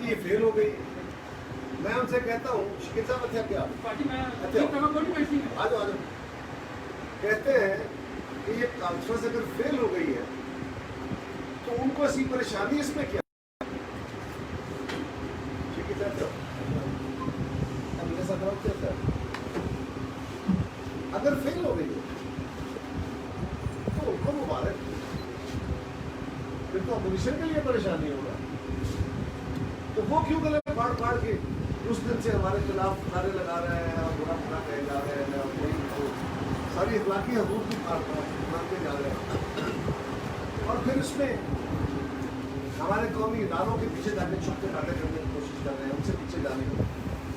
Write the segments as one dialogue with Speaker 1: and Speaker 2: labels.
Speaker 1: कि ये फेल हो गई है। मैं उनसे कहता हूँ शिकित साहब अच्छा क्या आ जाओ कहते हैं कि ये कॉन्फ्रेंस अगर फेल हो गई है तो उनको ऐसी परेशानी इसमें क्या। शिकित साहब मेरे साथ रहो क्या सर, अगर फेल हो गई है तो उनको मुबारक, फिर तो अपोजिशन के लिए परेशानी होगा। तो वो क्यों गले फाड़ फाड़ के उस दिन से हमारे खिलाफ नारे लगा रहे हैं और बुरा बुरा कहे जा रहे हैं और कोई तो सारी इखलाकी हकूक की मानते जा रहे हैं। और फिर इसमें हमारे कौमी इदारों के पीछे जाके छुप के बातें करने की कोशिश कर रहे हैं, उनसे पीछे जाने की।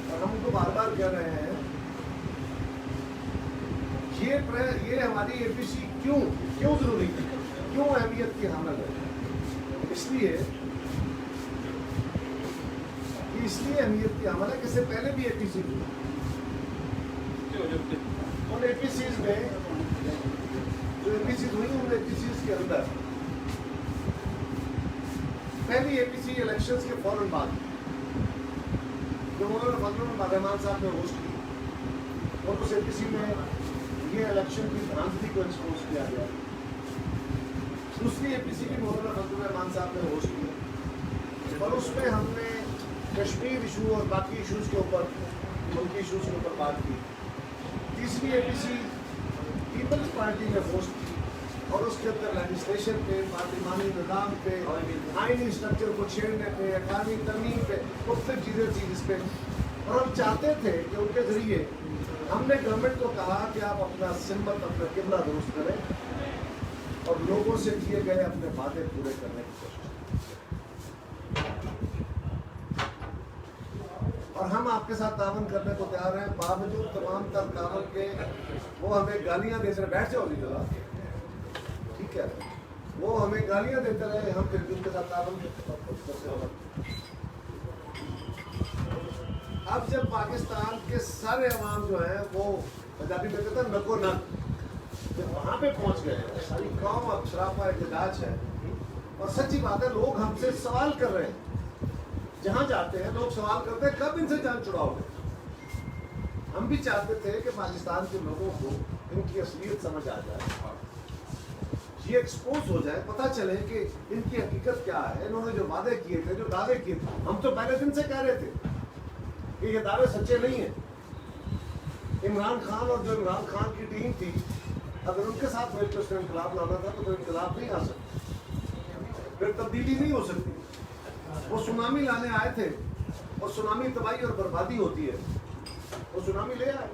Speaker 1: और हम उनको बार बार कह रहे हैं ये हमारी एपीसी क्यों जरूरी है, क्यों अहमियत की हामिल है। इसलिए अहमियत की हामिल है कि इससे पहले भी एपीसी थी। उन एपीसीज में जो एपीसी हुई उन एपीसीज के अंदर पहली एपीसी इलेक्शंस के फौरन बाद जो मौलाना फजलुर रहमान साहब ने होस्ट की और उस एपीसी में ये इलेक्शन की भ्रांति को एक्सपोज किया गया। दूसरी एपीसी की मौलाना फजलुर रहमान साहब ने होस्ट की और उसमें हमने कश्मीर इशू और बाकी इशूज़ के ऊपर, मुल्की इशूज़ के ऊपर बात की। तीसरी एपीसी पीपल्स पार्टी ने होस्ट की और उसके अंदर लेजिस्लेशन पे, पार्लिमानी निज़ाम पे, आइनी स्ट्रक्चर को छेड़ने पे, अकामी तरमीम पे, मुख्तलिफ चीज़ें थी जिस पे। और हम चाहते थे कि उनके ज़रिए हमने गवर्नमेंट को कहा कि आप अपना सिम्बत, अपना किबला दुरुस्त करें और लोगों से किए गए अपने वादे पूरे करने की कोशिश करें। और हम आपके साथ तावन करने को तैयार हैं, बावजूद तमाम तर तावन के। वो हमें गालियाँ देते रहे, बैठ जाओ जरा, ठीक है, वो हमें गालियाँ देते रहे, हम फिर भी उनके साथ तावन करते। अब जब पाकिस्तान के सारे अवाम जो हैं वो पंजाबी में कहते हैं नको नक, जब वहाँ पे पहुँच गए, सारी कौम अब शराफा एहतजाज है। और सच्ची बात है, लोग हमसे सवाल कर रहे हैं, जहाँ जाते हैं लोग सवाल करते हैं कब इनसे जान छुड़ाओगे। हम भी चाहते थे कि पाकिस्तान के लोगों को इनकी असलियत समझ आ जाए, ये एक्सपोज हो जाए, पता चले कि इनकी हकीकत क्या है, इन्होंने जो वादे किए थे, जो दावे किए थे। हम तो पहले दिन से कह रहे थे कि ये दावे सच्चे नहीं हैं। इमरान खान और जो इमरान खान की टीम थी, अगर उनके साथ मिलकर उसने इनकलाब लाना था तो कोई इनकलाब नहीं आ सकता, फिर तब्दीली नहीं हो सकती। वो सुनामी लाने आए थे और सुनामी तबाही और बर्बादी होती है, वो सुनामी ले आए।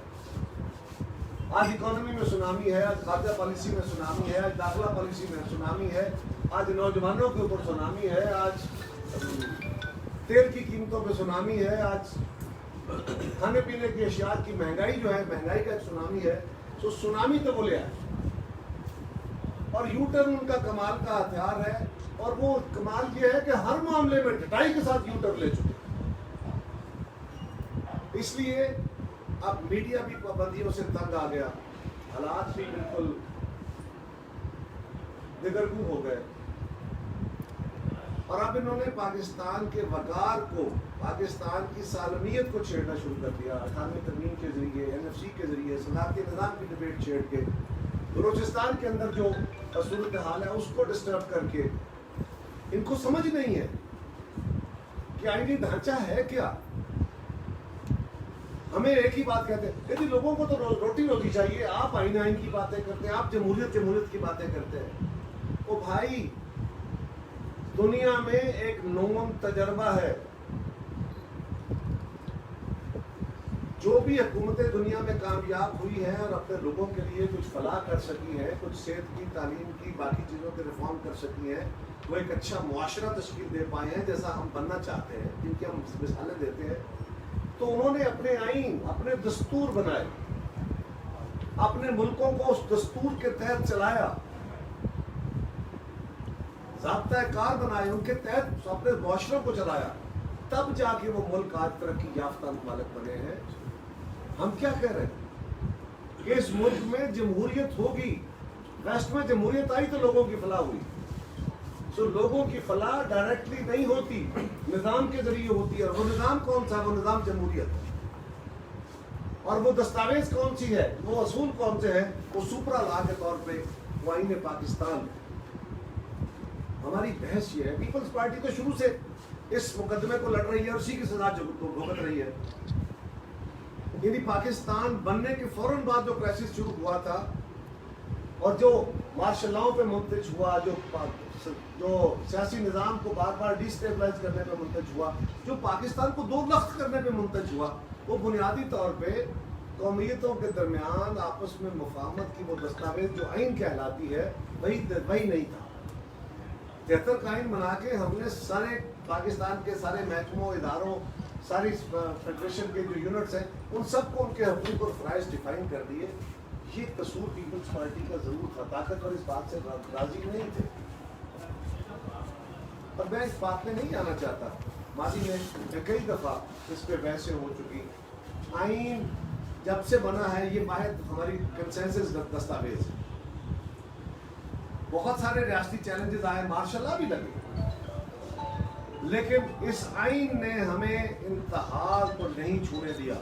Speaker 1: आज इकोनॉमी में सुनामी है, आज खाद्य पॉलिसी में सुनामी है, आज दाखिला पॉलिसी में सुनामी है, आज नौजवानों के ऊपर सुनामी है, आज तेल की कीमतों पे सुनामी है, आज खाने पीने की अशिया की महंगाई जो है, महंगाई का एक सुनामी है। तो सुनामी तो वो ले आए और यू टर्न उनका कमाल का हथियार है। और वो कमाल ये है कि हर मामले में डटाई के साथ यू टर्न ले चुके। इसलिए अब मीडिया भी पाबंदियों से तंग आ गया, हालात भी बिल्कुल दिगरगू हो गए। और अब इन्होंने पाकिस्तान के वकार को, पाकिस्तान की सालमियत को छेड़ना शुरू कर दिया। अठारहवीं तरमीम के जरिए, NFC के जरिए, सलाती निज़ाम की डिबेट छेड़ के, बलूचिस्तान के अंदर जो सूरत हाल है उसको डिस्टर्ब करके। इनको समझ नहीं है कि आईनी ढांचा है क्या। हमें एक ही बात कहते हैं, यदि लोगों को तो रोटी रोटी चाहिए, आप आईन की बातें करते हैं, आप जमहूरियत की बातें करते हैं। ओ भाई, दुनिया में एक नोम तजर्बा है, जो भी हुकूमतें दुनिया में कामयाब हुई हैं और अपने लोगों के लिए कुछ फलाह कर सकी हैं, कुछ सेहत की, तालीम की, बाकी चीज़ों के रिफॉर्म कर सकी हैं, वो एक अच्छा मुआशरा तश्कील दे पाए हैं जैसा हम बनना चाहते हैं, जिनकी हम मिसालें देते हैं। तो उन्होंने अपने आईन, अपने दस्तूर बनाए, अपने मुल्कों को उस दस्तूर के तहत चलाया, ज़ाब्ता कार बनाए, उनके तहत अपने मुआशरों को चलाया, तब जाके वो मुल्क आज तरक्की याफ्ता ममालिक बने हैं। हम क्या कह रहे हैं कि इस मुल्क में जमहूरियत होगी, वेस्ट में जमहूरियत आई तो लोगों की फलाह हुई, सो लोगों की फलाह डायरेक्टली नहीं होती, निज़ाम के जरिए होती है। वो निज़ाम कौन सा? वो निज़ाम जमहूरियत है। और वो दस्तावेज कौन सी है, वो असूल कौन से हैं? वो सुपरा लॉ के तौर पे वो आईन पाकिस्तान। हमारी बहस ये है, पीपल्स पार्टी तो शुरू से इस मुकदमे को लड़ रही है और उसी की सजा भुगत रही है। यानी पाकिस्तान बनने के फौरन बाद जो क्राइसिस शुरू हुआ था और जो मार्शल लॉ पे मुंतज हुआ, जो सियासी निज़ाम को बार बार डिस्टेबलाइज करने पे मुंतज हुआ, जो पाकिस्तान को दो लख्त करने पे मुंतज हुआ, वो बुनियादी तौर पे कौमियतों के दरमियान आपस में मुफाहमत की वो दस्तावेज जो आइन कहलाती है वही नहीं था। 73 का आइन बना के हमने सारे पाकिस्तान के सारे महकमों, इदारों, सारी फेडरेशन के जो यूनिट्स हैं, उन सबको उनके हकूक़ और फ़राइज़ डिफाइन कर दिए। ये कसूर पीपल्स पार्टी का ज़रूर था, ताकतवर इस बात से राज़ी नहीं थे। और मैं इस बात में नहीं आना चाहता, माजी में कई दफ़ा इस पे बहसें हो चुकी। आइन जब से बना है ये वाहिद हमारी कंसेंसस दस्तावेज है। बहुत सारे रियासती चैलेंजेस आए, मार्शल लॉ भी लगे, लेकिन इस आइन ने हमें इंतहा को नहीं छूने दिया।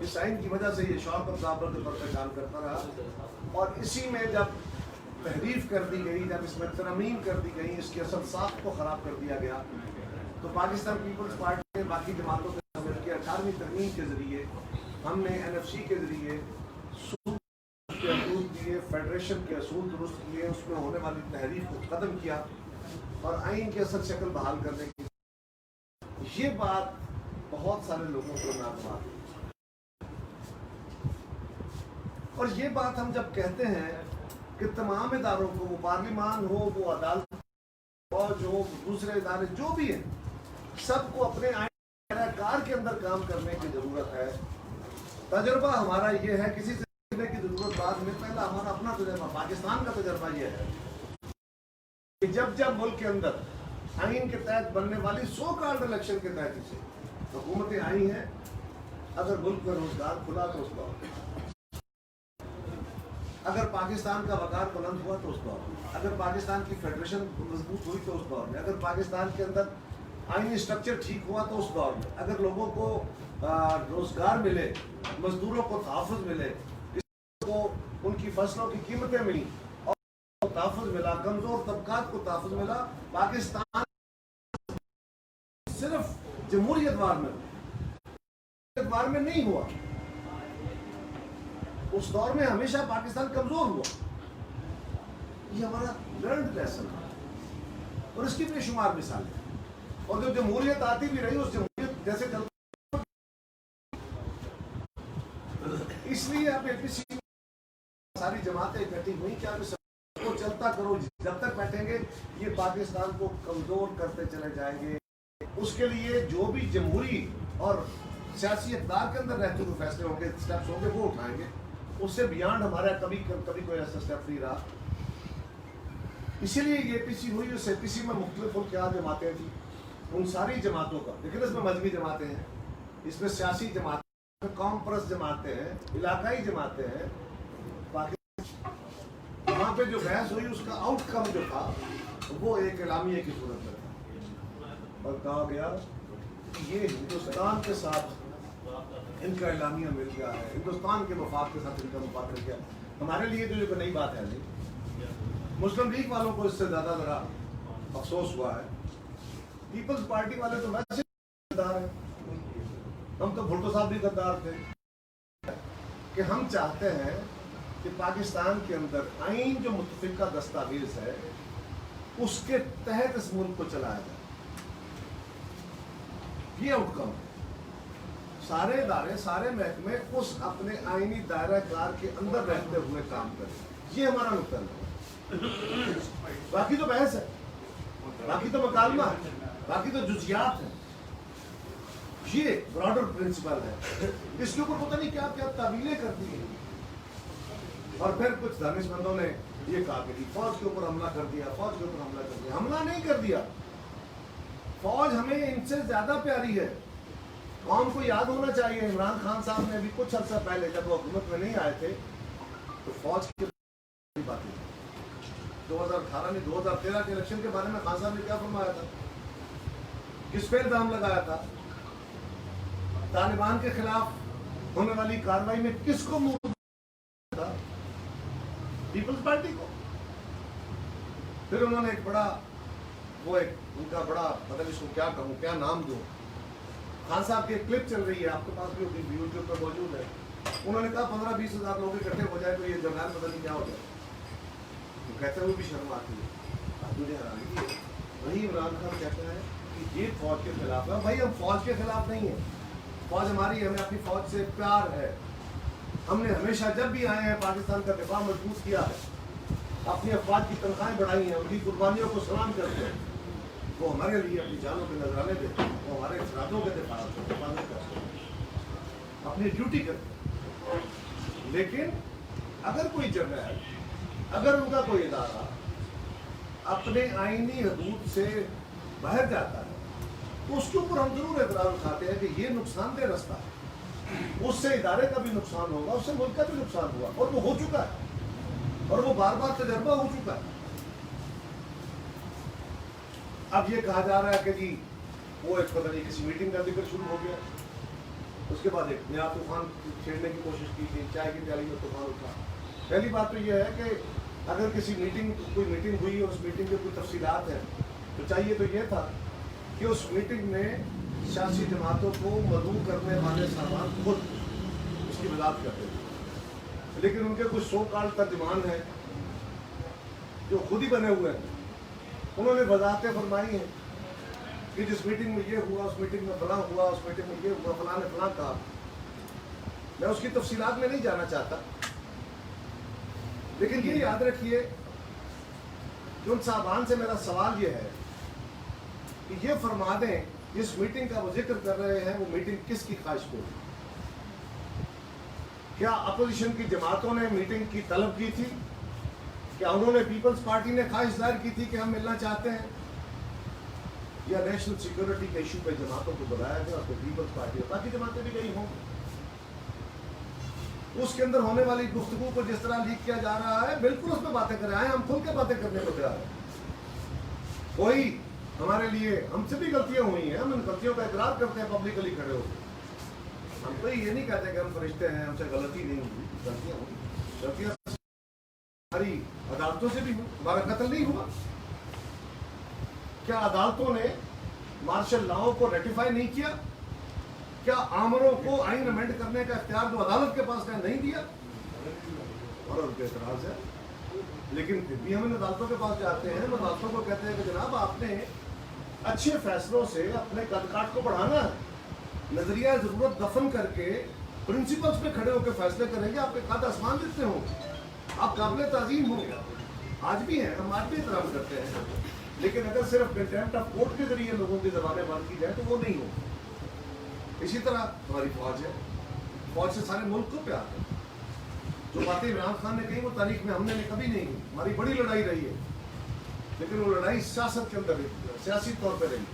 Speaker 1: इस आइन की वजह से ये शौक ऑब्जर्वर के तौर पर काम करता रहा। और इसी में जब तहरीफ कर दी गई, जब इसमें तरमीम कर दी गई, इसकी असल साख को ख़राब कर दिया गया, तो पाकिस्तान पीपल्स पार्टी ने बाकी जमातों के शामिल किया। 18वीं तरमीम के ज़रिए हमने NFC के ज़रिए के असूल दिए, फेडरेशन के असूल दुरुस्त किए, उसमें होने वाली तहरीफ को ख़त्म किया और आइन की असल शक्ल बहाल करने की। ये बात बहुत सारे लोगों को नागवार है। और ये बात हम जब कहते हैं कि तमाम इदारों को, वो पार्लिमान हो, वो अदालत, फौज हो, दूसरे इदारे जो भी हैं, सबको अपने आइन कार के अंदर काम करने की ज़रूरत है। तजुर्बा हमारा ये है, किसी से सीखने की ज़रूरत बाद में, पहला हमारा अपना तजुर्बा, पाकिस्तान का तजुर्बा ये है कि जब मुल्क के अंदर आइन के तहत बनने वाली सो कॉल्ड इलेक्शन के तहत से हुकूमतें आई हैं, अगर मुल्क में रोजगार खुला तो उस दौर में, अगर पाकिस्तान का वकार बुलंद हुआ तो उस दौर में, अगर पाकिस्तान की फेडरेशन मजबूत हुई तो उस दौर में, अगर पाकिस्तान के अंदर आइनी स्ट्रक्चर ठीक हुआ तो उस दौर में, अगर लोगों को रोजगार मिले, मजदूरों को तहफ़्फ़ुज़ मिले, किसी को उनकी फसलों की कीमतें मिली और तहफ़्फ़ुज़ मिला, कमज़ोर तबकात को तहफ़्फ़ुज़ मिला। पाकिस्तान सिर्फ जमहूरियतवार में नहीं हुआ, उस दौर में हमेशा पाकिस्तान कमजोर हुआ। ये हमारा लर्न्ड लेसन है और इसकी बेशुमार मिसाल है। और जो जमहूरियत आती भी रही, उस जमहूरियत जैसे चलती, इसलिए अब APC सारी जमातें इकट्ठी हुई कि आप इसको चलता करो, जब तक बैठेंगे ये पाकिस्तान को कमजोर करते चले जाएंगे। उसके लिए जो भी जमहूरी और सियासी इक़्तिदार के अंदर रहते हुए फैसले होंगे, स्टेप्स होंगे, वो उठाएंगे। उससे बियॉन्ड हमारा कभी कोई ऐसा स्टेप नहीं रहा। इसीलिए ये APC हुई। उस APC में मुख्तलिफ क्या जमातें थी, उन सारी जमातों का, लेकिन इसमें मजहबी जमातें हैं, इसमें सियासी जमातें, कौम परस्त जमातें हैं, इलाकाई जमातें हैं। वहाँ पे जो बहस हुई उसका आउटकम जो था वो एक एलामिया की सूरत में था और कहा गया कि ये हिंदुस्तान के साथ इनका एलामिया मिल गया है, हिंदुस्तान के मफाद के साथ इनका मफाद मिल गया। हमारे लिए तो ये नई बात है नहीं, मुस्लिम लीग वालों को इससे ज़्यादा ज़रा अफसोस हुआ है। पीपल्स पार्टी वाले तो वैसे गद्दार हैं, हम तो भुट्टो साहब भी गद्दार थे कि हम चाहते हैं कि पाकिस्तान के अंदर आइन जो मुतफिका दस्तावेज है उसके तहत इस मुल्क को चलाया जाए। ये आउटकम है। सारे इदारे, सारे महकमे उस अपने आइनी दायरा कार के अंदर रहते हुए काम करें, ये हमारा नुक्ता है। बाकी तो बहस है, बाकी तो मकालमा है, बाकी तो जुजियात है। ये ब्रॉडर प्रिंसिपल है, इसके ऊपर पता नहीं क्या क्या तावीलें करती हैं। और फिर कुछ दानिशमंदों ने ये कहा कि फौज के ऊपर हमला कर दिया, फौज के ऊपर हमला कर दिया। हमला नहीं कर दिया, फौज हमें इनसे ज्यादा प्यारी है। कौम को याद होना चाहिए, इमरान खान साहब ने अभी कुछ अर्सा पहले जब वो हुकूमत में नहीं आए थे तो फौज की बातें, 2018 में 2013 के इलेक्शन के बारे में खान साहब ने क्या फरमाया था, किस पे इल्जाम लगाया था, तालिबान के खिलाफ होने वाली कार्रवाई में किसको मुंह था, पीपल्स पार्टी को। फिर उन्होंने एक बड़ा वो एक उनका बड़ा पता नहीं इसको क्या कहूँ, क्या नाम दूँ, खान साहब की एक क्लिप चल रही है, आपके पास भी होगी, यूट्यूब पर मौजूद है। उन्होंने कहा 15-20 हज़ार लोग इकट्ठे हो जाए तो ये जर्नैल पता नहीं क्या हो जाए। तो कहते हैं वो भी शर्म आती है, मुझे हैरानी है। वही इमरान खान कहता है कि ये फौज के खिलाफ है। भाई हम फौज के खिलाफ नहीं है, फौज हमारी है, हमें अपनी फौज से प्यार है। हमने हमेशा जब भी आए हैं पाकिस्तान का दिफा मजबूत किया है, अपनी अफवाज की तनख्वाहें बढ़ाई हैं, उनकी कुर्बानियों को सलाम करते हैं। वो हमारे लिए अपनी जानों के नजराने देते हैं, वो हमारे इरादों के हिफाजत करते हैं, अपनी ड्यूटी करते हैं। लेकिन अगर कोई जर्नैल, अगर उनका कोई इदारा अपने आईनी हदूद से बाहर जाता है तो उसके ऊपर हम जरूर एतराज उठाते हैं कि ये नुकसानदेह रास्ता है, उससे इदारे का भी नुकसान होगा, उससे मुल्क का भी नुकसान हुआ, और वो हो चुका है, और वो बार बार तजर्बा हो चुका है। अब ये कहा जा रहा है कि जी वो एक पता नहीं किसी मीटिंग का जिक्र शुरू हो गया, उसके बाद एक नया तूफान छेड़ने की कोशिश की थी, चाय की प्याली में तूफान उठा। पहली बात तो ये है कि अगर किसी कोई मीटिंग हुई और उस मीटिंग के कोई तफसीलात हैं तो चाहिए तो ये था कि उस मीटिंग में सियासी जमातों को मदऊ करने वाले सामान खुद उसकी वजाहत करते थे। लेकिन उनके कुछ सो कॉल्ड तर्जुमान हैं जो खुद ही बने हुए हैं, उन्होंने वजाहतें फरमाई हैं कि जिस मीटिंग में ये हुआ, उस मीटिंग में फलां हुआ, उस मीटिंग में ये हुआ, फलां ने फलां कहा। मैं उसकी तफसीलात में नहीं जाना चाहता, लेकिन ये याद रखिए कि उन साहबान से मेरा सवाल ये है कि ये फरमा दें जिस मीटिंग का वो जिक्र कर रहे हैं वो मीटिंग किसकी ख्वाहिश पे हुई? क्या अपोजिशन की जमातों ने मीटिंग की तलब की थी? क्या उन्होंने पीपल्स पार्टी ने ख्वाहिश जाहिर की थी कि हम मिलना चाहते हैं? या नेशनल सिक्योरिटी के इशू पे जमातों को बुलाया गया, तो पीपल्स पार्टी और बाकी जमातें भी गई हों। उसके अंदर होने वाली गुफ्तगू को जिस तरह लीक किया जा रहा है, बिल्कुल उसमें बातें कर रहे हैं, हम खुल के बातें करने को तैयार हैं। कोई हमारे लिए, हमसे भी गलतियां हुई हैं, हम इन गलतियों का इकरार करते हैं पब्लिकली खड़े होकर। हम कोई ये नहीं कहते कि हम फरिश्ते हैं, हमसे गलती नहीं हुई, गलतियां हुई। गलतियां हमारी अदालतों से भी हुई, हमारा कत्ल नहीं हुआ। क्या अदालतों ने मार्शल लॉ को रेटिफाई नहीं किया? क्या आमरों को आइन अमेंड करने का इख्तियार जो अदालत के पास है नहीं दिया? और उनके एतराज है। लेकिन फिर भी हम इन अदालतों के पास जाते हैं, अदालतों को कहते हैं कि जनाब आपने अच्छे फैसलों से अपने कद काट को बढ़ाना है, नजरिया जरूरत दफन करके प्रिंसिपल्स पे खड़े होकर फैसले करेंगे, आपके कद आसमान जितने होंगे, आप काबिल ताज़ीम होंगे। आज भी हैं, हम आज भी एहतराम करते हैं, लेकिन अगर सिर्फ कंटेम्प्ट ऑफ कोर्ट के जरिए लोगों की जबानें बंद की जाए तो वो नहीं हो। इसी तरह हमारी फौज है, फौज से सारे मुल्क को प्यार है। जो बातें इमरान खान ने कही वो तारीख में हमने कभी नहीं की। हमारी बड़ी लड़ाई रही है, लेकिन वो लड़ाई सियासत के अंदर रही, सियासी तौर पर रही,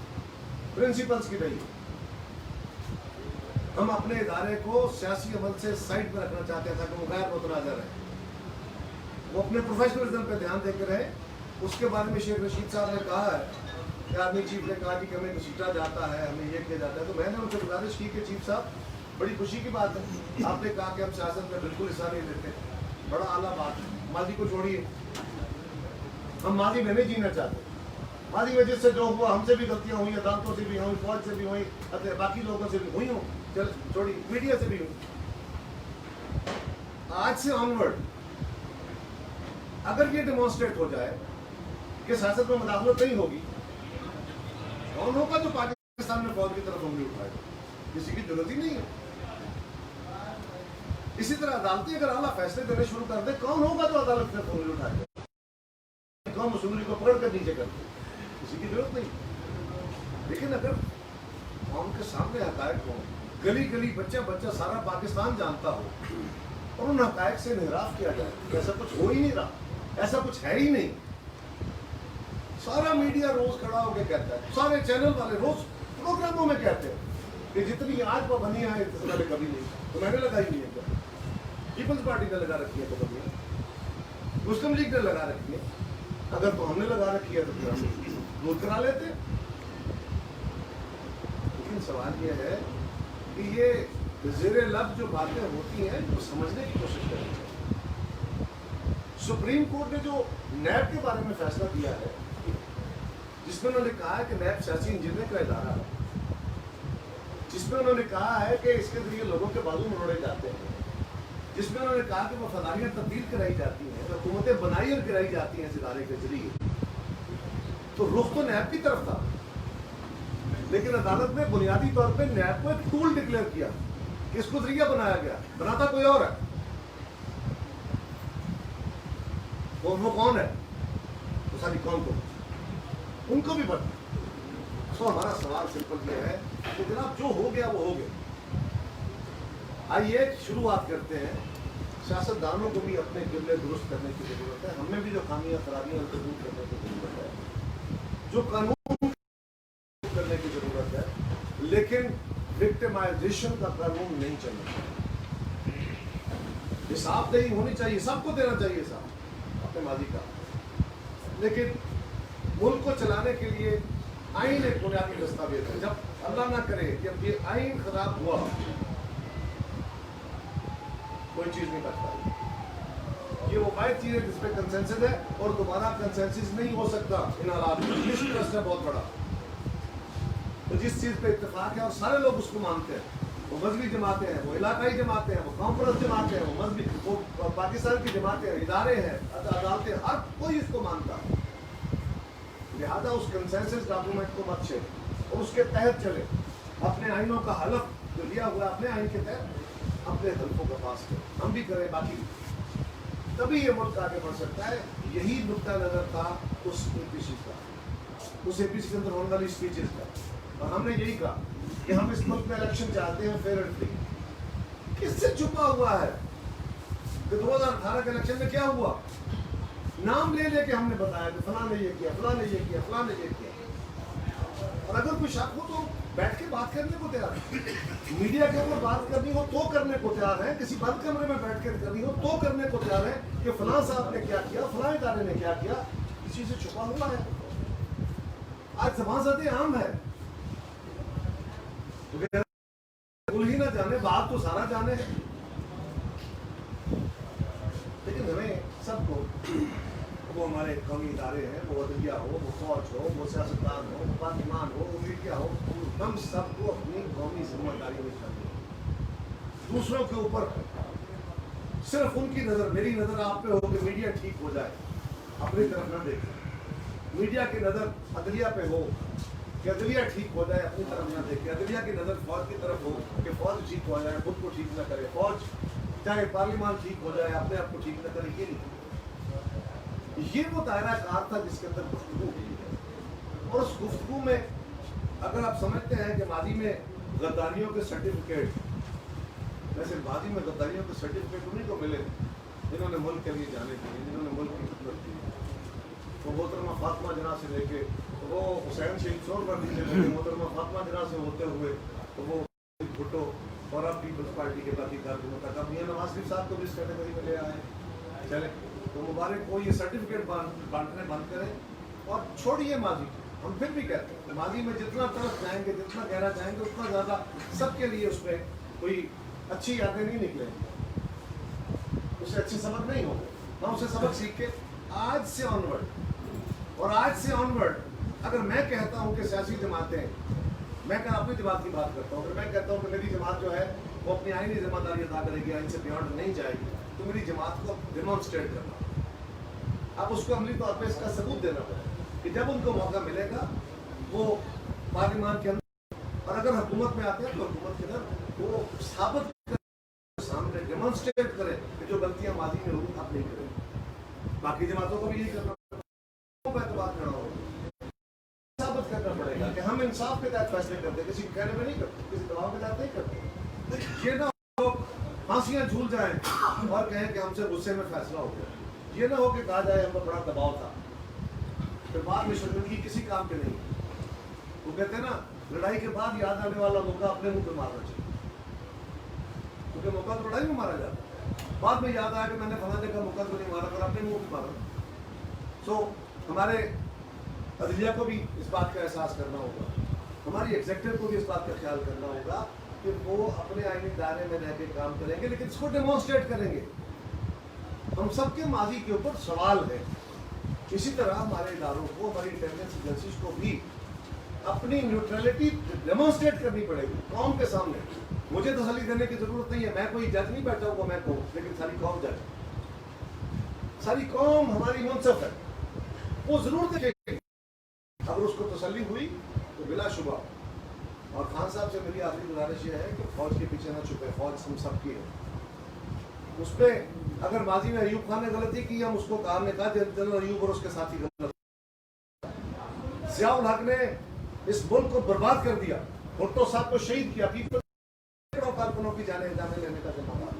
Speaker 1: प्रिंसिपल्स की रही। हम अपने इदारे को सियासी अमल से साइड पर रखना चाहते हैं ताकि वो गैर मुतनाज़ा रहे, वो अपने प्रोफेशनलिज्म पे ध्यान देकर रहे। उसके बारे में शेख रशीद साहब ने कहा है कि आर्मी चीफ ने कहा कि हमें घसीटा जाता है, हमें ये किया जाता है, तो मैंने उनसे गुजारिश की कि चीफ साहब बड़ी खुशी की बात है, आपने कहा कि हम सियासत में बिल्कुल हिस्सा नहीं लेते, बड़ा आला बात है। माजी को छोड़िए, हम माजी में नहीं जीना चाहते। माजी में जिससे जो हुआ, हमसे भी गलतियां हुई, अदालतों से भी हुई, फौज से भी हुई, बाकी लोगों से भी हुई हों, चल छोड़िए, मीडिया से भी हुई। आज से ऑनवर्ड अगर ये डेमोन्स्ट्रेट हो जाए कि सियासत में मुदाखलत नहीं होगी, कौन होगा जो पाकिस्तान में फौज की तरफ उंगली उठाएगा? किसी की जरूरत ही नहीं है। इसी तरह अदालतें अगर आला फैसले देने शुरू कर दे, कौन होगा जो अदालत की तरफ उंगली उठाएगा? कौन उस उंगली को पकड़ कर नीचे कर दे? किसी की जरूरत नहीं। लेकिन अगर कौम के सामने हकायक हो, गली गली बच्चा बच्चा सारा पाकिस्तान जानता हो, और उन हकायक से इनहराफ किया जाए, ऐसा कुछ हो ही नहीं रहा, ऐसा कुछ है ही नहीं। सारा मीडिया रोज खड़ा होकर कहता है, सारे चैनल वाले रोज प्रोग्रामों में कहते हैं कि जितनी आज पाबंदियां हैं इतनी पहले कभी नहीं। तो मैंने लगाई नहीं है, क्या पीपल्स पार्टी ने लगा रखी है पाबंदियां, मुस्लिम लीग ने लगा रखी है, अगर तो हमने लगा रखी है तो फिर हम दूर करा लेते। लेकिन सवाल ये है कि ये ज़ेरे लब जो बातें होती हैं वो समझने की कोशिश करनी चाहिए। सुप्रीम कोर्ट ने जो नैब के बारे में फैसला दिया है, जिसमें उन्होंने कहा है कि नैब सियासी इंजीनियरिंग का इदारा है, जिसमें उन्होंने कहा है कि इसके जरिए लोगों के बाजू मरोड़े जाते हैं, जिसमें उन्होंने कहा कि वफादारियाँ तब्दील कराई जाती हैं, हुकूमतें बनाई और गिराई जाती हैं इस इदारे के जरिए, तो रुख तो नैब की तरफ था। लेकिन अदालत ने बुनियादी तौर पर नैब को एक टूल डिक्लेयर किया कि इसको जरिया बनाया गया, बनाता कोई और है। वो कौन है? तो सारी कौन को उनको भी पता। तो हमारा सवाल सिंपल ये है कि जनाब जो हो गया वो हो गया। आइए शुरुआत करते हैं। सियासतदानों को भी अपने किबले दुरुस्त करने की जरूरत है, हमें भी जो खामियां खराबियां उनको दूर करने की जरूरत है, जो कानून करने की जरूरत है, लेकिन विक्टिमाइजेशन का कानून नहीं चलना चाहिए। हिसाबदेही होनी चाहिए, सबको देना चाहिए साहब अपने माजी का, लेकिन मुल्क को चलाने के लिए आइन एक बुनियादी दस्तावेज है। जब अल्लाह ना करे जब ये आइन खराब हुआ, कोई चीज नहीं बच पाई। ये वो वाहिद चीज है जिसपे कंसेंसस है और दोबारा कंसेंसस नहीं हो सकता इन हालात में। ट्रस्ट है बहुत बड़ा, तो जिस चीज पे इत्तेफाक है और सारे लोग उसको मानते हैं, वो मजहबी जमातें हैं, वो इलाकाई जमातें हैं, वो कौम परस्त जमातें हैं, वो मजहबी वो पाकिस्तान की जमातें हैं, इदारे हैं, अदालतें, हर कोई इसको मानता है। लिहाजा उस कंसेंसस डॉक्यूमेंट को मत छेड़े और उसके तहत चले। अपने आइनों का हलफ जो लिया हुआ है अपने आइन के तहत अपने हल्कों का पास करें, हम भी करें, बाकी भी। तभी ये मुल्क आगे बढ़ सकता है। यही नुक्ता नजर था उस एपीसी का, उस एपीसी के अंदर होने वाली स्पीचेस का, और हमने यही कहा कि हम इस मुल्क में इलेक्शन चाहते हैं फेयर एंड फ्री। किससे छुपा हुआ है कि 2018 के इलेक्शन में क्या हुआ? नाम ले लेके हमने बताया कि फलां ने ये किया, फलां ने ये किया, फलां ने ये किया। और अगर कोई शक हो तो बैठ के बात करने को तैयार है। मीडिया के ऊपर बात करनी हो तो करने को तैयार है, किसी बंद कमरे में बैठ कर करनी हो तो करने को तैयार है कि फलां साहब ने क्या किया, फलां इदारे ने क्या किया। किसी से छुपा हुआ है? आज जमानत आम है, भूल ही ना जाने, बात तो सारा जाने है। लेकिन हमें सबको, वो हमारे कौमी इदारे हैं, वो अदलिया हो, वो फौज हो, वो सियासतदान हो, वो पार्लिमान हो, वो मीडिया हो, हम सबको अपनी कौमी जिम्मेदारी निभानी है। दूसरों के ऊपर सिर्फ उनकी नज़र, मेरी नज़र आप पे हो कि मीडिया ठीक हो जाए, अपनी तरफ न देखें। मीडिया की नज़र अदलिया पे हो कि अदलिया ठीक हो जाए, अपनी तरफ न देखे। अदलिया की नज़र फौज की तरफ हो कि फौज ठीक हो जाए, खुद को ठीक न करे। फौज चाहे पार्लिमान ठीक हो जाए, अपने आप को ठीक न करे। ये वो दायरा कार था जिसके अंदर गुफ्तगू हुई है। और उस गुफ्तगू में अगर आप समझते हैं कि माजी में गद्दारियों के सर्टिफिकेट, वैसे माजी में गद्दारियों के सर्टिफिकेट उन्हीं को मिले जिन्होंने मुल्क के लिए जाने के लिए, जिन्होंने मुल्क की खिदमत की। तो मोहतरमा फातिमा जना से लेके वो हुसैन शहीद सोहरावर्दी से लेके मोहतरमा फातिमा जना से होते हुए तो वो भुट्टो और अब पीपल्स पार्टी के बाकी कारकुनों तक, अब मियां नवाज शरीफ साहब को भी इस कैटेगरी में ले आए। चले तो मुबारक को ये सर्टिफिकेट बांटने बंद करें और छोड़िए माजी। हम फिर भी कहते हैं माजी में जितना तरफ जाएंगे, जितना गहरा जाएंगे, उतना ज़्यादा सबके लिए उसमें कोई अच्छी यादें नहीं निकलेंगी, उससे अच्छे सबक नहीं होंगे। हम उसे सबक सीख के आज से ऑनवर्ड, और आज से ऑनवर्ड अगर मैं कहता हूँ कि सियासी जमातें, मैं अपनी जमात की बात करता हूँ, अगर मैं कहता हूँ कि मेरी जमात जो है वो अपनी आईनी जिम्मेदारी अदा करेगी, आइन से बियॉन्ड नहीं जाएगी, तो मेरी जमात को डेमोन्स्ट्रेट करना, अब उसको अमली तौर पे इसका सबूत देना पड़ेगा कि जब उनको मौका मिलेगा वो पार्लियामान के अंदर, और अगर हुकूमत में आते हैं तो हुकूमत के अंदर वो साबित सामने डेमोन्स्ट्रेट करे कि जो गलतियां माजी में होगी आप नहीं करें। बाकी जमातों को भी यही करना पड़ेगा, साबित करना पड़ेगा कि हम इंसाफ के तहत फैसले करते, किसी कहने में नहीं करते, किसी दबाव के तहत नहीं करते। ये ना हो फांसियां झूल जाए और कहें कि हमसे गुस्से में फैसला हो गया। ये ना हो कि कहा जाए हम पर बड़ा दबाव था, फिर बाद में शर्मिंदगी किसी काम के नहीं। वो कहते हैं ना, लड़ाई के बाद याद आने वाला मौका अपने मुंह पे मारना चाहिए, क्योंकि मौका तो लड़ाई में मारा जाता है। बाद में याद आया कि मैंने फलाने का मौका तो नहीं मारा, पर अपने मुंह पे मारा। सो हमारे अदलिया को भी इस बात का एहसास करना होगा, हमारी एग्जेक्टिव को भी इस बात का ख्याल करना होगा कि वो अपने आईनी दायरे में रह के काम करेंगे, लेकिन इसको डेमोन्स्ट्रेट करेंगे। हम सबके माजी के ऊपर सवाल है। इसी तरह हमारे इदारों को, हमारी इंटेलिजेंस एजेंसीज को भी अपनी न्यूट्रलिटी डेमोन्स्ट्रेट करनी पड़ेगी कौम के सामने। मुझे तसल्ली देने की जरूरत नहीं है, मैं कोई जज नहीं बैठा हुआ मैं कहूँ, लेकिन सारी कौम जज, सारी कौम हमारी मुनसफ है, वो जरूर देखेगी। अगर उसको तसल्ली हुई तो बिलाशुबा। और खान साहब से मेरी आखिरी गुजारिश ये है कि फौज के पीछे ना छुपे, फौज हम सबकी है। उस पर अगर माजी में अयूब खान ने गलती की, हम उसको कहा, हमने कहा जनरल अयूब और उसके साथी गलत, जियाउल हक ने इस मुल्क को बर्बाद कर दिया, भुट्टो साहब को शहीद किया, कारकुनों की जाने लेने का जिम्मेदार।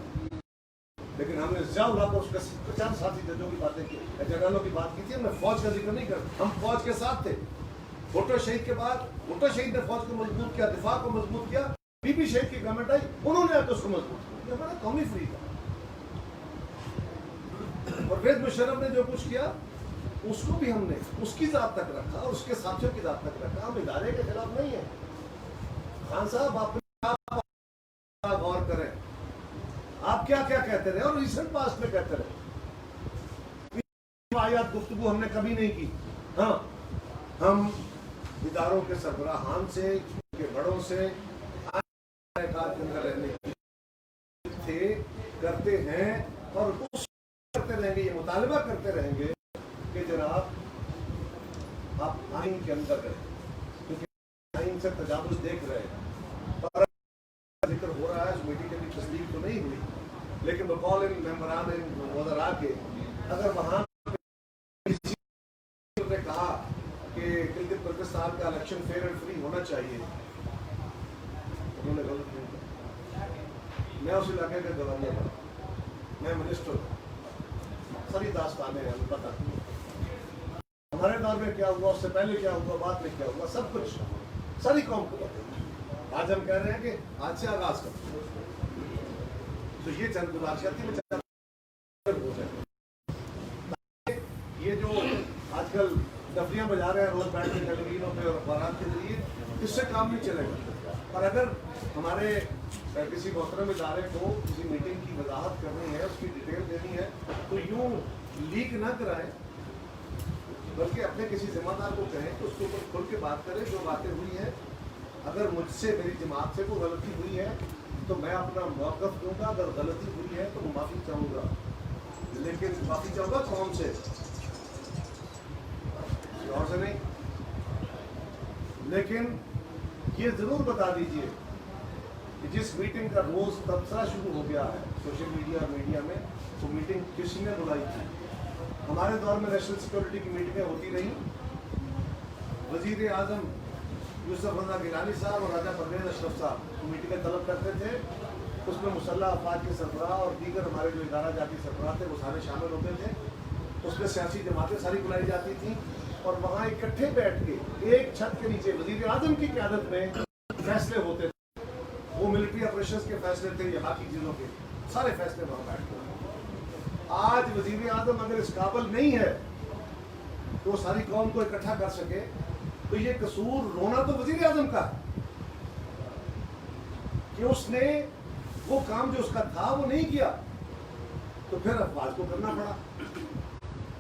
Speaker 1: लेकिन हमने जियाउल हक और उसके 50 साथी जजों की बातें की, जनरलों की बात की थी, हमने फौज का जिक्र नहीं कर। हम फौज के साथ थे। भुट्टो शहीद के बाद भुट्टो शहीद ने फौज को मजबूत किया, दिफा को मजबूत किया, बीबी शहीद की गवर्नमेंट आई, उन्होंने आकर उसको मजबूत किया। हमारा कौमी फ्री था। परवेज मुशर्रफ ने जो कुछ किया उसको भी हमने उसकी जात तक रखा और उसके साथियों की जात तक रखा। हम इदारे के खिलाफ नहीं है। खान साहब आप गौर करें, आप क्या क्या कहते रहे और रिसेंट पास्ट में कहते रहे। आयात गुफ्तगू हमने कभी नहीं की। हाँ, हम इदारों के सरबराहान से, के बड़ों से रहने थे, करते हैं और करते रहेंगे, ये मुतालबा करते रहेंगे कि जनाब आप आइन के अंदर रहें, क्योंकि आइन से तजावुज़ देख रहे हैं। और जिक्र हो रहा है, उस मीटिंग की तस्दीक तो नहीं हुई, लेकिन बकौल इन मेंबरान वज़रा के, अगर वहाँ ने कहा कि गिलगित बल्तिस्तान का इलेक्शन फेयर एंड फ्री होना चाहिए, उन्होंने गलत नहीं किया। मैं उस इलाके का गवर्नर हूँ, मैं मिनिस्टर हूँ, सारी दास्तानें हैं, हमें पता हमारे दौर में क्या हुआ, उससे पहले क्या हुआ, बाद में क्या हुआ, सब कुछ सारी कौम को पता। आज हम कह रहे हैं कि आज से आगाज करो, तो ये चंद गुजारिशाती में हो जाए। ये जो आजकल तफरियाँ बजा रहे हैं रोज बैठ के टेलीविजनों पे और अखबार के जरिए, इससे काम नहीं चलेगा। और अगर हमारे किसी मोहतरम इदारे को किसी मीटिंग की वजाहत करनी है, उसकी डिटेल देनी है, तो यूँ लीक ना कराएं, बल्कि अपने किसी जिम्मेदार को कहें कि उसके ऊपर खुल के बात करें जो बातें हुई हैं। अगर मुझसे, मेरी जमात से कोई गलती हुई है तो मैं अपना मौक़िफ़ दूंगा, अगर गलती हुई है तो माफ़ी चाहूँगा, लेकिन माफ़ी चाहूँगा कौन से, और से नहीं। लेकिन ये ज़रूर बता दीजिए कि जिस मीटिंग का रोज़ तबसरा शुरू हो गया है सोशल मीडिया और मीडिया में, वो मीटिंग किसने बुलाई थी। हमारे दौर में नेशनल सिक्योरिटी की मीटिंगें होती रही। वज़ीर आज़म यूसुफ रज़ा गिलानी साहब और राजा परवेज़ अशरफ साहब मीटिंगें तलब करते थे। उसमें मुसल्लह अफवाज के सरबराह और दीगर हमारे जो इदारा जाती सरबराह थे वो सारे शामिल होते थे। उसमें सियासी जमातें सारी बुलाई जाती थी और वहाँ इकट्ठे बैठ के एक छत के नीचे वज़ीर आज़म की क़यादत में फैसले होते थे। वो मिलिट्री ऑपरेशंस के फैसले थे या बाकी चीज़ों के, सारे फैसले वहाँ बैठ के। आज वज़ीर आज़म अगर इस काबिल नहीं है तो सारी कौम को इकट्ठा कर सके, तो ये कसूर रोना तो वज़ीर आज़म का है कि उसने वो काम जो उसका था वो नहीं किया, तो फिर अफवाज को करना पड़ा।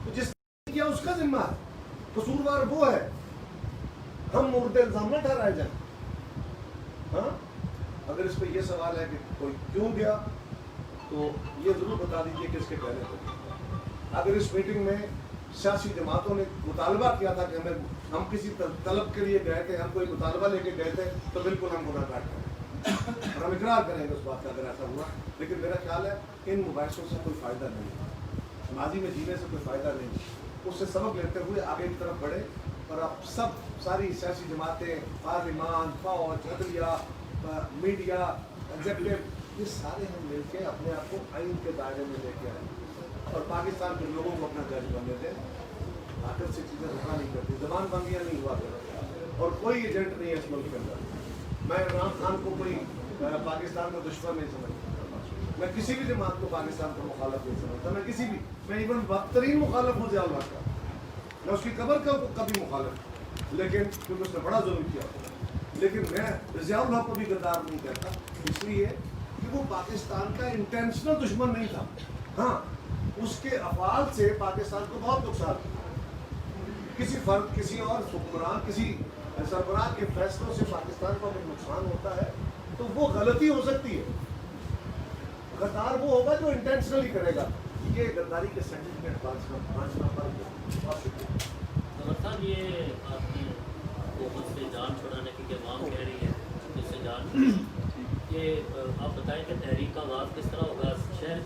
Speaker 1: तो जिसने किया उसका जिम्मा है, कसूरवार वो है, हम मुर्दे इल्जाम न ठहराए जाए। हाँ, अगर इस पर यह सवाल है कि कोई क्यों गया, तो ये जरूर बता दीजिए कि इसके कहने को। अगर इस मीटिंग में सियासी जमातों ने मुतालबा किया था कि हम किसी तलब के लिए गए थे, हम कोई मुतालबा लेके गए थे, तो बिल्कुल हम गुनाहगार करें और हम इकरार करेंगे उस बात का अगर ऐसा हुआ। लेकिन मेरा ख्याल है इन मुबाहिसों से कोई फ़ायदा नहीं, माजी में जीने से कोई फ़ायदा नहीं। उससे सबक लेते हुए आगे की तरफ बढ़े और आप सब सारी सियासी जमातें, पार्लिमान, फौज, अदलिया, मीडिया, एग्जीक्यूटिव, ये सारे हम मिलकर अपने आप को आइन के दायरे में लेके आए और पाकिस्तान के लोगों को अपना जज बनने दें। आखिर से चीज़ें रुका नहीं करती, जबान बंदियाँ नहीं हुआ करती और कोई एजेंट नहीं है इस मुल्क के अंदर। मैं इमरान खान को कोई पाकिस्तान का दुश्मन नहीं समझता, मैं किसी भी जमात को पाकिस्तान का मुखालफ नहीं समझता, मैं इवन बदतरीन मुखालफ हूँ जियाउल हक का, मैं उसकी कब्र का कभी मुखालिफ, लेकिन क्योंकि उसने बड़ा जुल्म किया, लेकिन मैं रज़ियाउल हक को भी गद्दार नहीं कहता, इसलिए कि वो पाकिस्तान का इंटेंशनल दुश्मन नहीं था। हाँ, उसके अफ़आल से पाकिस्तान को बहुत नुकसान हुआ। किसी फर्द, किसी और हुक्मरान, किसी सरबराह के फैसलों से पाकिस्तान को अगर नुकसान होता है तो वो गलती हो सकती है। गद्दार वो होगा जो इंटेंशनली करेगा। ये गद्दारी के सर्टिफिकेट पाँच नंबर। बहुत शुक्रिया।
Speaker 2: साहब, ये आपने हुकूमत से जान छुड़ाने की आवाम कह रही है, इससे जान ये आप बताएं कि तहरीक का आगाज़ किस तरह होगा? शहर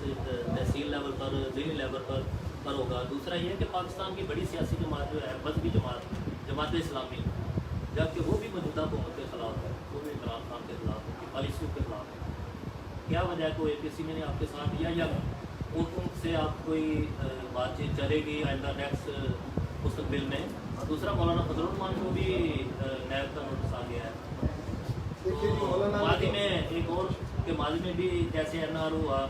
Speaker 2: तहसील लेवल पर, ज़िली लेवल पर होगा। दूसरा ये कि पाकिस्तान की बड़ी सियासी जमात जो है, मजहबी जमात, जमात इस्लामी, जबकि वो भी मौजूदा हुकूमत के ख़िलाफ़ है, वो भी इमरान खान के ख़िलाफ़ है, उनकी पॉलिसियों के ख़िलाफ़ है। क्या वजह है? कोई किसी ने आपके साथ दिया या उनसे आप कोई बातचीत चलेगी आइंदा नेक्स्ट मुस्तकबिल में? दूसरा, मौलाना फजलुर रहमान को भी नैब का नोटिस आ गया है। तो माजी में एक और के माजी में भी जैसे NR हुआ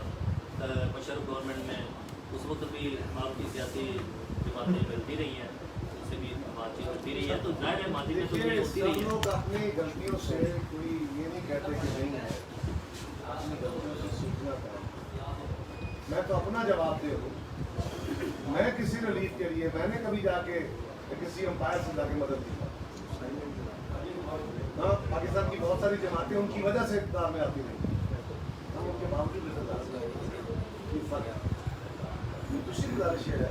Speaker 2: मुशर्रफ गवर्नमेंट में, उस वक्त भी आपकी सियासी जमातें मिलती रही हैं, उससे भी बातचीत होती रही है। तो जाहिर है माजी में तो ये होती रही है।
Speaker 1: लोग अपनी गलतियों से कोई ये नहीं कहते कि नहीं है, अपनी गलतियों से सीखना चाहिए। मैं तो अपना जवाब दे दूँ, मैं किसी रिलीफ के लिए मैंने कभी जाके किसी अंपायर से जाके मदद की। हाँ, पाकिस्तान की बहुत सारी जमातें उनकी वजह से इक़्तिदार में आती नहीं, हम उनके बावजूद इक़्तिदार में फर्क है। दूसरी गुजारिश है,